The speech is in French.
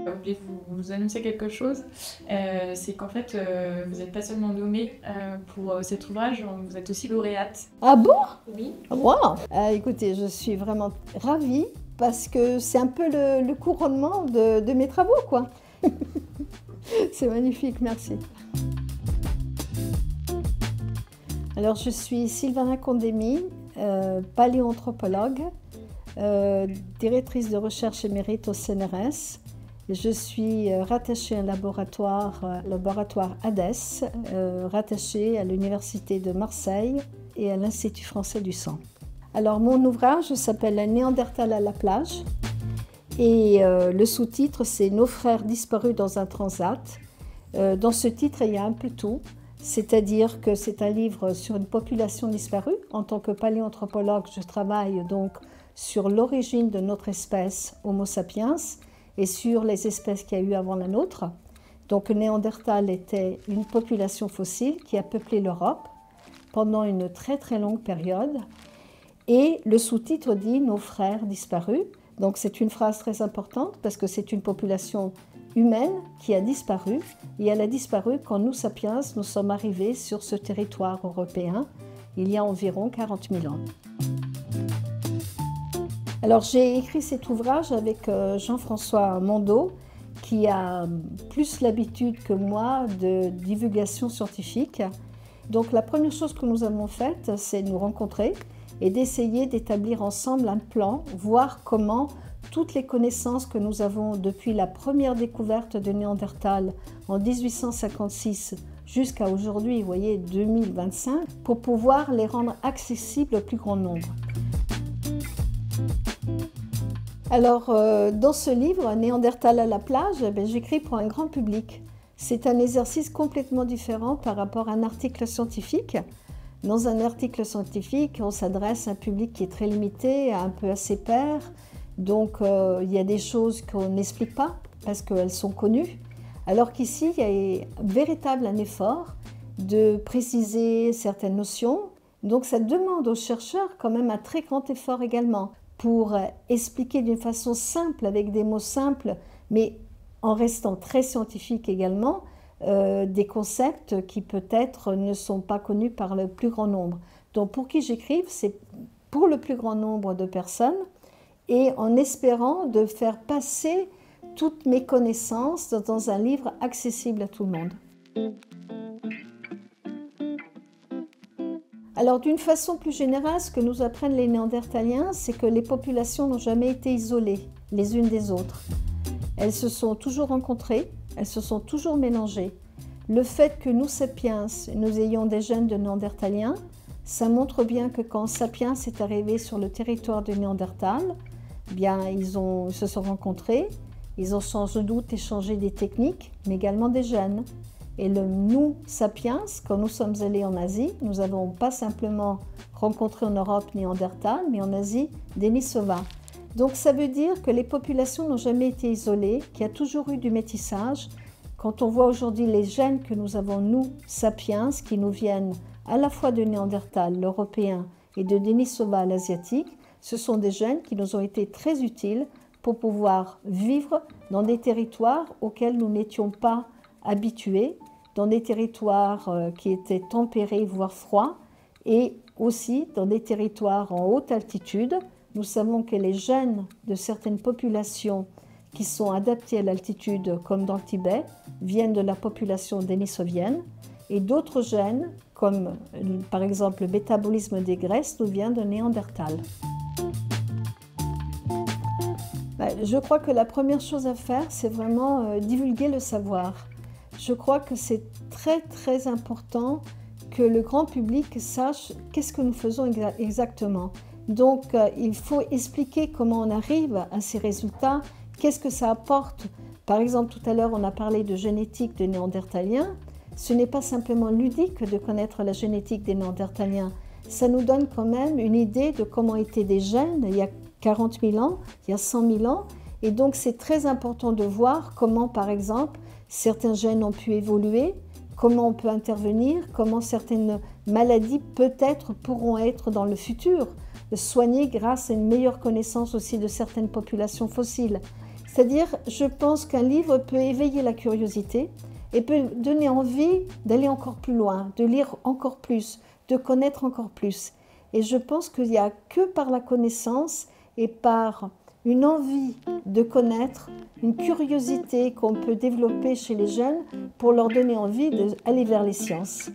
Je voulais vous annoncer quelque chose, c'est qu'en fait, vous n'êtes pas seulement nommée pour cet ouvrage, vous êtes aussi lauréate. Ah bon? Oui. Wow! Écoutez, je suis vraiment ravie parce que c'est un peu le couronnement de mes travaux, quoi. C'est magnifique, merci. Alors, je suis Sylvana Condemi, paléoanthropologue, directrice de recherche émérite au CNRS. Je suis rattachée à un laboratoire ADES, rattaché à l'Université de Marseille et à l'Institut français du sang. Alors, mon ouvrage s'appelle « Néandertal à la plage » et le sous-titre, c'est « Nos frères disparus dans un transat ». Dans ce titre, il y a un peu tout, c'est-à-dire que c'est un livre sur une population disparue. En tant que paléoanthropologue, je travaille donc sur l'origine de notre espèce Homo sapiens et sur les espèces qu'il y a eu avant la nôtre. Donc, Néandertal était une population fossile qui a peuplé l'Europe pendant une très très longue période. Et le sous-titre dit « Nos frères disparus ». Donc c'est une phrase très importante parce que c'est une population humaine qui a disparu. Et elle a disparu quand nous, sapiens, nous sommes arrivés sur ce territoire européen il y a environ 40 000 ans. Alors j'ai écrit cet ouvrage avec Jean-François Mondeau, qui a plus l'habitude que moi de divulgation scientifique. Donc la première chose que nous avons faite, c'est nous rencontrer et d'essayer d'établir ensemble un plan, voir comment toutes les connaissances que nous avons depuis la première découverte de Néandertal en 1856 jusqu'à aujourd'hui, vous voyez, 2025, pour pouvoir les rendre accessibles au plus grand nombre. Alors, dans ce livre, Néandertal à la plage, j'écris pour un grand public. C'est un exercice complètement différent par rapport à un article scientifique. Dans un article scientifique, on s'adresse à un public qui est très limité, un peu à ses pairs. Donc, il y a des choses qu'on n'explique pas parce qu'elles sont connues. Alors qu'ici, il y a véritable un effort de préciser certaines notions. Donc, ça demande aux chercheurs quand même un très grand effort également pour expliquer d'une façon simple, avec des mots simples, mais en restant très scientifique également, des concepts qui peut-être ne sont pas connus par le plus grand nombre. Donc pour qui j'écrive, c'est pour le plus grand nombre de personnes et en espérant de faire passer toutes mes connaissances dans un livre accessible à tout le monde. Alors d'une façon plus générale, ce que nous apprennent les Néandertaliens, c'est que les populations n'ont jamais été isolées les unes des autres. Elles se sont toujours rencontrées, elles se sont toujours mélangées. Le fait que nous, sapiens, nous ayons des gènes de Néandertaliens, ça montre bien que quand Sapiens est arrivé sur le territoire de Néandertal, bien, ils se sont rencontrés, ils ont sans doute échangé des techniques, mais également des gènes. Et le nous, Sapiens, quand nous sommes allés en Asie, nous n'avons pas simplement rencontré en Europe Néandertal, mais en Asie, Denisova. Donc ça veut dire que les populations n'ont jamais été isolées, qu'il y a toujours eu du métissage. Quand on voit aujourd'hui les gènes que nous avons, nous, sapiens, qui nous viennent à la fois de Néandertal, l'européen, et de Denisova, l'asiatique, ce sont des gènes qui nous ont été très utiles pour pouvoir vivre dans des territoires auxquels nous n'étions pas habitués, dans des territoires qui étaient tempérés, voire froids, et aussi dans des territoires en haute altitude. Nous savons que les gènes de certaines populations qui sont adaptées à l'altitude, comme dans le Tibet, viennent de la population dénisovienne, et d'autres gènes, comme par exemple le métabolisme des graisses, nous vient de Néandertal. Je crois que la première chose à faire, c'est vraiment divulguer le savoir. Je crois que c'est très très important que le grand public sache qu'est-ce que nous faisons exactement. Donc, il faut expliquer comment on arrive à ces résultats, qu'est-ce que ça apporte. Par exemple, tout à l'heure, on a parlé de génétique des Néandertaliens. Ce n'est pas simplement ludique de connaître la génétique des Néandertaliens. Ça nous donne quand même une idée de comment étaient des gènes il y a 40 000 ans, il y a 100 000 ans. Et donc, c'est très important de voir comment, par exemple, certains gènes ont pu évoluer, comment on peut intervenir, comment certaines maladies peut-être pourront être dans le futur soignées grâce à une meilleure connaissance aussi de certaines populations fossiles. C'est-à-dire, je pense qu'un livre peut éveiller la curiosité et peut donner envie d'aller encore plus loin, de lire encore plus, de connaître encore plus. Et je pense qu'il n'y a que par la connaissance et par une envie de connaître, une curiosité qu'on peut développer chez les jeunes pour leur donner envie d'aller vers les sciences.